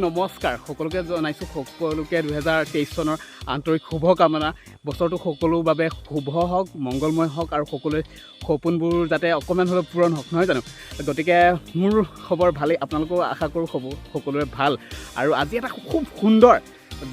নমস্কাৰ সকলোকে জনাইছোঁ সকলোকে 2023 চনৰ আন্তৰিক শুভকামনা বছৰটো সকলোৰ বাবে শুভ হওক মংগলময় হওক আৰু সকলোৰে সপোনবোৰ যাতে অকণমান হ'লেও পূৰণ হওক নহয় জানো গতিকে মোৰ খবৰ ভালেই আপোনালোকেও আশা কৰোঁ সকলোৰে ভাল আৰু আজি এটা খুব সুন্দৰ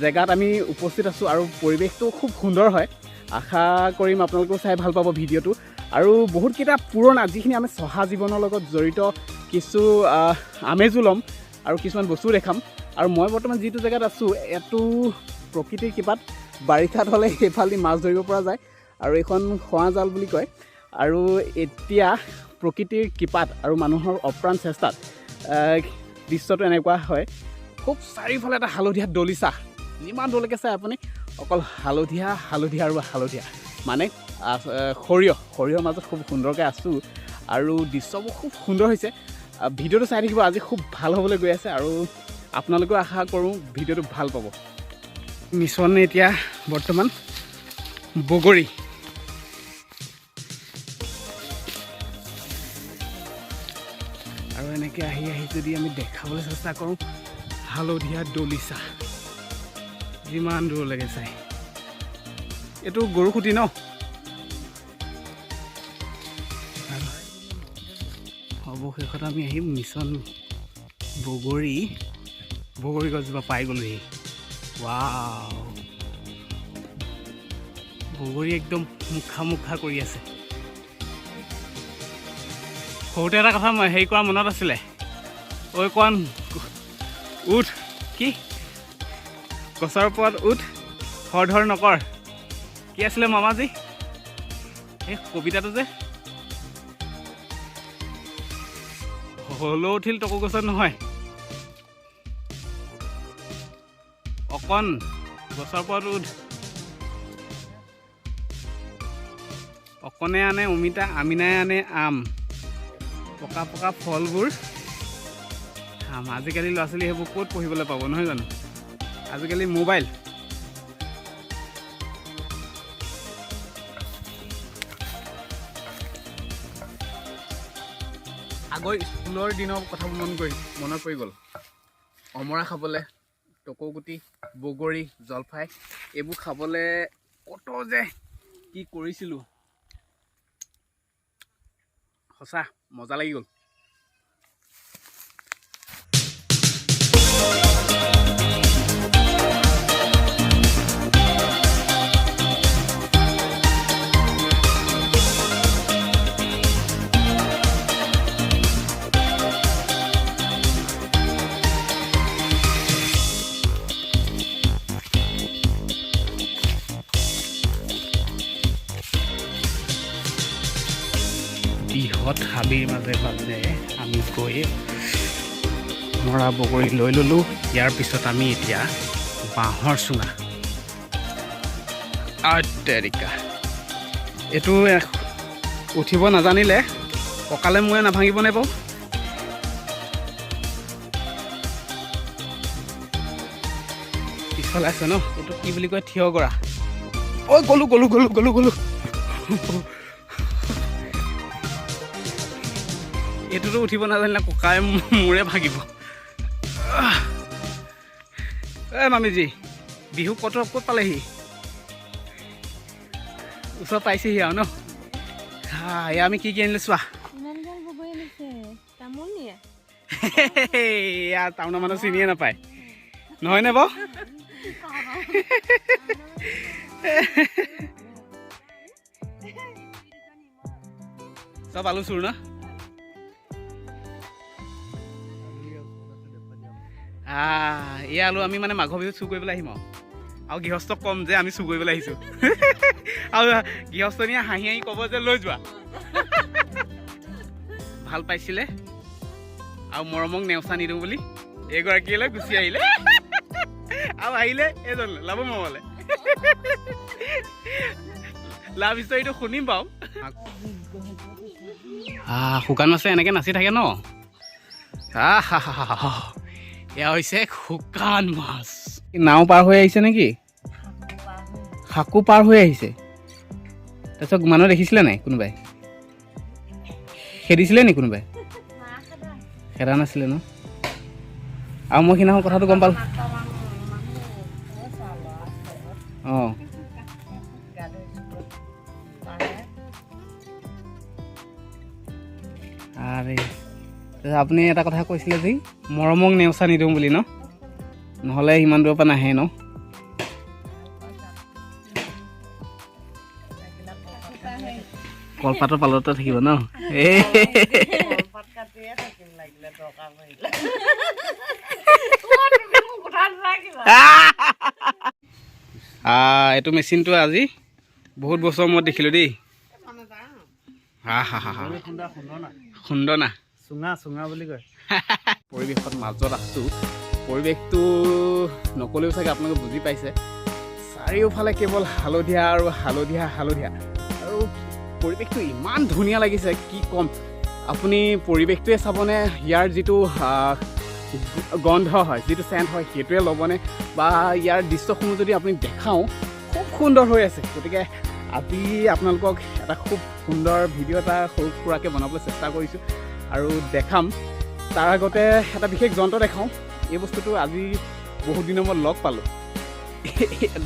জেগাত আমি উপস্থিত আছোঁ আৰু পৰিৱেশটো খুব সুন্দৰ হয় আশা কৰিম আপোনালোকেও চাই ভাল পাব ভিডিঅ'টো আৰু বহুতকেইটা পুৰণা যিখিনি আমি চহা জীৱনৰ লগত জড়িত কিছু আমেজো ল'ম আৰু কিছুমান বস্তু দেখাম আৰু মই বৰ্তমান যিটো জেগাত আছোঁ এইটো প্ৰকৃতিৰ কৃপাত বাৰিষাত হ'লে এইফালেদি মাছ ধৰিব পৰা যায় আৰু এইখন খোৱা জাল বুলি কয় আৰু এতিয়া প্ৰকৃতিৰ কৃপাত আৰু মানুহৰ অপ্ৰাণ চেষ্টাত দৃশ্যটো এনেকুৱা হয় খুব চাৰিওফালে এটা হালধীয়া দলিচা যিমান দূৰলৈকে চাই আপুনি অকল হালধীয়া আৰু হালধীয়া মানে সৰিয়হৰ মাজত খুব সুন্দৰকৈ আছোঁ আৰু দৃশ্যবোৰ খুব সুন্দৰ হৈছে ভিডিঅ'টো চাই থাকিব আজি খুব ভাল হ'বলৈ গৈ আছে আৰু আপোনালোকেও আশা কৰোঁ ভিডিঅ'টো ভাল পাব মিছন এতিয়া বৰ্তমান বগৰী আৰু এনেকৈ আহি যদি আমি দেখাবলৈ চেষ্টা কৰোঁ হালধীয়া দলিচা যিমান দূৰলৈকে চাই এইটো গৰুসুঁতি ন অৱশেষত আমি আহিম মিছন বগৰী গছজোপা পাই গ'লোহি ৱাও বগৰী একদম মুখা কৰি আছে সৰুতে এটা কথা মই হেৰি কৰা মনত আছিলে ঐ কোৱান উঠ কি গছৰ ওপৰত উঠ ধৰ নকৰ কি আছিলে মামাজী এই কবিতাটো যে হ'লেও উঠিল টকৌ গছত নহয় অকণ গছৰ ওপৰত উঠ অকণে আনে অমিতা আমিনাই আনে আম পকা ফলবোৰ খাম আজিকালি ল'ৰা ছোৱালী সেইবোৰ ক'ত পঢ়িবলৈ পাব নহয় জানো আজিকালি মোবাইল আগৰ স্কুলৰ দিনৰ কথাবোৰ মনত পৰি গ'ল অমৰা খাবলৈ টকৌগুটি বগৰী জলফাই এইবোৰ খাবলৈ কত যে কি কৰিছিলোঁ সঁচা মজা লাগি গ'ল বৃহৎ হাবিৰ মাজে আমি গৈ মৰা বগৰী লৈ ল'লোঁ ইয়াৰ পিছত আমি এতিয়া বাঁহৰ চুঙা আতেৰিকা এইটো উঠিব নাজানিলে কঁকালে মূৰে নাভাঙিব নে বাৰু পিছফালে আছে ন এইটো কি বুলি কয় থিয় কৰা ঐ গ'লোঁ এইটোতো উঠিব নাজানিলে ককাই মূৰে ভাগিব মামীজী বিহু ক'ত পালেহি ওচৰত পাইছেহি আৰু ন এয়া আমি কি আনিলোঁ চোৱা এয়া টাউনৰ মানুহ চিনিয়ে নাপায় নহয়নে বাৰু চব আলু চুৰ ন এই আলু আমি মানে মাঘৰ বিহুত চুৰ কৰিবলৈ আহিম আৰু গৃহস্থক কম যে আমি চুৰ কৰিবলৈ আহিছোঁ আৰু গৃহস্থনীয়ে হাঁহি ক'ব যে লৈ যোৱা ভাল পাইছিলে আৰু মৰমক নেওচা নিদিওঁ বুলি এইগৰাকীলৈ গুচি আহিলে আৰু আহিলে এইজন লাভ মামালে লাভ ষ্টৰীটো শুনিম বাৰু শুকান মাছে এনেকৈ নাচি থাকে ন এয়া হৈছে শুকান মাছ নাও পাৰ হৈ আহিছে নেকি শাকু পাৰ হৈ আহিছে তাৰপিছত মানুহ দেখিছিলে নাই কোনোবাই খেদিছিলে নি কোনোবাই খেদা নাছিলে ন আৰু মই সিদিনাখন কথাটো গম পালোঁ। অঁ আৰে আপুনি এটা কথা কৈছিলে যে মৰমক নেওচা নিদিওঁ বুলি ন, নহ'লে সিমান দূৰৰ পৰা নাহে ন। কলপাতৰ পালতে থাকিব ন। এইটো মেচিনটো আজি বহুত বছৰ মূৰত দেখিলোঁ দেই। সুন্দৰ না চুঙা চুঙা বুলি কয়। পৰিৱেশৰ মাজত আছোঁ। পৰিৱেশটো নক'লেও চাগে আপোনালোকে বুজি পাইছে। চাৰিওফালে কেৱল হালধীয়া আৰু হালধীয়া হালধীয়া, আৰু পৰিৱেশটো ইমান ধুনীয়া লাগিছে কি ক'ম। আপুনি পৰিৱেশটোৱে চাবনে, ইয়াৰ যিটো গন্ধ হয়, যিটো চেণ্ট হয়, সেইটোৱে ল'বনে, বা ইয়াৰ দৃশ্যসমূহ যদি আপুনি দেখাওঁ খুব সুন্দৰ হৈ আছে। গতিকে আজি আপোনালোকক এটা খুব সুন্দৰ ভিডিঅ' এটা সৰু সুৰাকৈ বনাবলৈ চেষ্টা কৰিছোঁ আৰু দেখাম। তাৰ আগতে এটা বিশেষ যন্ত্ৰ দেখাওঁ। এই বস্তুটো আজি বহুত দিনৰ মূৰত লগ পালোঁ,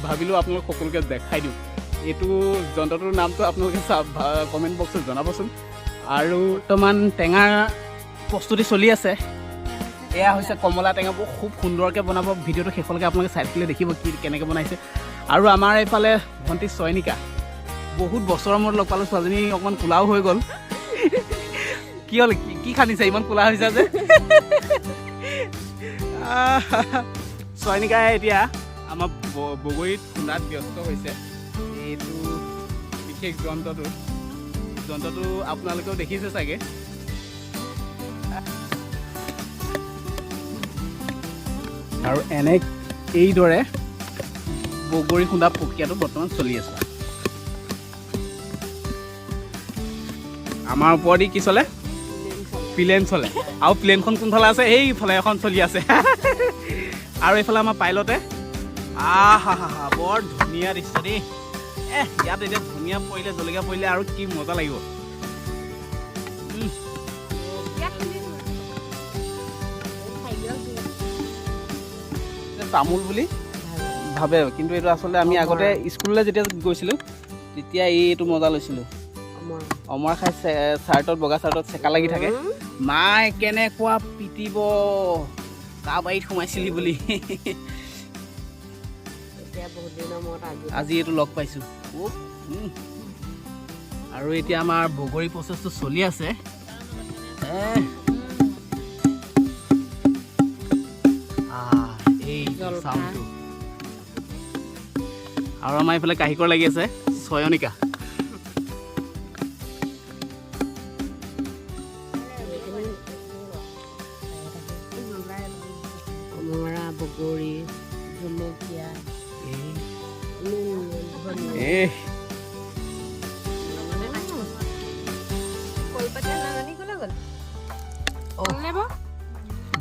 ভাবিলোঁ আপোনালোক সকলোকে দেখাই দিওঁ। এইটো যন্ত্ৰটোৰ নামটো আপোনালোকে কমেণ্ট বক্সত জনাবচোন। আৰু বৰ্তমান টেঙাৰ প্ৰস্তুতি চলি আছে। এয়া হৈছে কমলা টেঙাবোৰ, খুব সুন্দৰকৈ বনাব। ভিডিঅ'টো শেষলৈকে আপোনালোকে চাই থাকিলে দেখিব কি কেনেকৈ বনাইছে। আৰু আমাৰ এইফালে ভণ্টি চয়নিকা, বহুত বছৰৰ মূৰত লগ পালোঁ। ছোৱালীজনী অকণমান কোলাও হৈ গ'ল। কি হ'ল, কি খান্দিছে ইমান কোলা হৈছে যে? চয়নিকাই এতিয়া আমাৰ বগৰীত খুন্দাত ব্যস্ত হৈছে। এইটো বিশেষ যন্ত্ৰটো আপোনালোকেও দেখিছে চাগে। আৰু এইদৰে বগৰী খুন্দা প্ৰক্ৰিয়াটো বৰ্তমান চলি আছে। আমাৰ ওপৰেদি কি চলে? প্লেন চলে। আৰু প্লেনখন কোনফালে আছে? এইফালে এখন চলি আছে। আৰু এইফালে আমাৰ পাইলতে। বৰ ধুনীয়া দৃশ্য দেই। ইয়াত এতিয়া ধুনীয়া পৰিলে, জলকীয়া পৰিলে আৰু কি মজা লাগিব। তামোল বুলি ভাবে, কিন্তু এইটো আচলতে আমি আগতে স্কুললৈ যেতিয়া গৈছিলোঁ তেতিয়া এইটো মজা লৈছিলোঁ। অমৰ খাই চাৰ্টত, বগা চাৰ্টত চেকা লাগি থাকে। মায়ে কেনেকুৱা পিটিব, কা বাৰীত সোমাইছিলি বুলি। আজি এইটো লগ পাইছোঁ। আৰু এতিয়া আমাৰ বগৰী প্ৰচেছটো চলি আছে। আৰু আমাৰ এইফালে কাহিকৰ লাগি আছে চয়নিকা। বগৰী, জলকীয়া,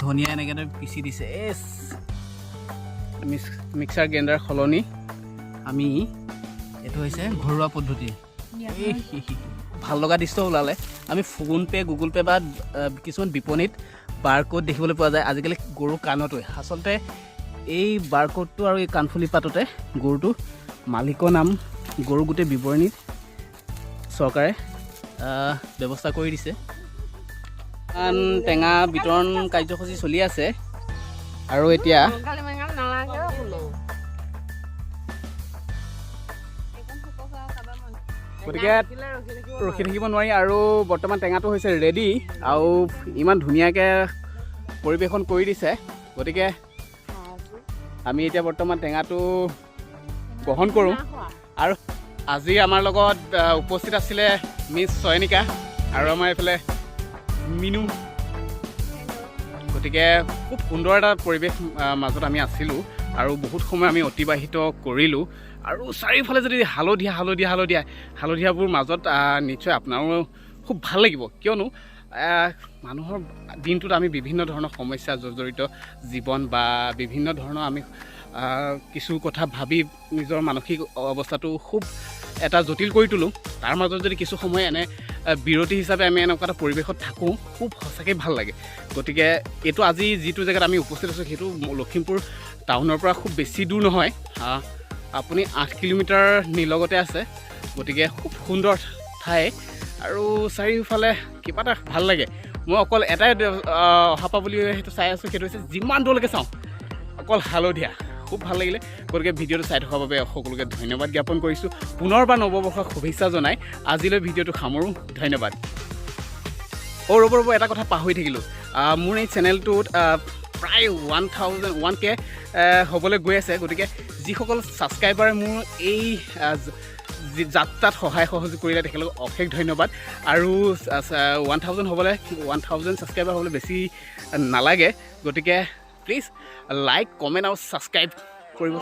ধনিয়া এনেকৈ পিচি দিছে। মিক্সাৰ গ্ৰাইণ্ডাৰ সলনি আমি এইটো হৈছে ঘৰুৱা পদ্ধতি। ভাল লগা দৃশ্য ওলালে। আমি ফোনপে', গুগল পে' বা কিছুমান বিপণীত বাৰক'ড দেখিবলৈ পোৱা যায় আজিকালি গৰুৰ কাণতোৱে। আচলতে এই বাৰক'ডটো আৰু এই কাণফুলি পাততে গৰুটো মালিকৰ নাম, গৰু গোটেই বিৱৰণীত চৰকাৰে ব্যৱস্থা কৰি দিছে। টেঙা বিতৰণ কাৰ্যসূচী চলি আছে। আৰু এতিয়া গতিকে ৰখি থাকিব নোৱাৰি। আৰু বৰ্তমান টেঙাটো হৈছে ৰেডি, আৰু ইমান ধুনীয়াকৈ পৰিৱেশন কৰি দিছে। গতিকে আমি এতিয়া বৰ্তমান টেঙাটো গ্ৰহণ কৰোঁ। আৰু আজি আমাৰ লগত উপস্থিত আছিলে মিছ চয়নিকা আৰু আমাৰ এইফালে মিনু। গতিকে খুব সুন্দৰ এটা পৰিৱেশ মাজত আমি আছিলোঁ আৰু বহুত সময় আমি অতিবাহিত কৰিলোঁ। আৰু চাৰিওফালে যদি হালধীয়াবোৰ মাজত নিশ্চয় আপোনাৰো খুব ভাল লাগিব। কিয়নো মানুহৰ দিনটোত আমি বিভিন্ন ধৰণৰ সমস্যা জড়িত জীৱন বা বিভিন্ন ধৰণৰ আমি কিছু কথা ভাবি নিজৰ মানসিক অৱস্থাটো খুব এটা জটিল কৰি তোলোঁ। তাৰ মাজত যদি কিছু সময় এনে বিৰতি হিচাপে আমি এনেকুৱা এটা পৰিৱেশত থাকোঁ খুব সঁচাকৈ ভাল লাগে গতিকে এইটো আজি যিটো জেগাত আমি উপস্থিত আছোঁ সেইটো লখিমপুৰ টাউনৰ পৰা খুব বেছি দূৰ নহয় আপুনি 8 কিলোমিটাৰ নিলগতে আছে গতিকে খুব সুন্দৰ ঠাই আৰু চাৰিওফালে কিবা এটা ভাল লাগে মই অকল এটাই অহা পা বুলি সেইটো চাই আছোঁ সেইটো হৈছে যিমান দূৰলৈকে চাওঁ অকল হালধীয়া খুব ভাল লাগিলে গতিকে ভিডিঅ'টো চাই থকাৰ বাবে সকলোকে ধন্যবাদ জ্ঞাপন কৰিছোঁ পুনৰবাৰ নৱবৰ্ষৰ শুভেচ্ছা জনাই আজিলৈ ভিডিঅ'টো সামৰোঁ ধন্যবাদ ৰ'ব এটা কথা পাহৰি থাকিলোঁ মোৰ এই চেনেলটোত প্ৰায় 1K হ'বলৈ গৈ আছে গতিকে যিসকল ছাবস্ক্ৰাইবাৰে মোৰ এই যাত্ৰাত সহায় সহযোগ কৰিলে তেখেতলোকক অশেষ ধন্যবাদ আৰু 1000 হ'বলৈ 1000 ছাবস্ক্ৰাইবাৰ হ'বলৈ বেছি নালাগে গতিকে প্লিজ লাইক কমেণ্ট আৰু ছাবস্ক্ৰাইব কৰিব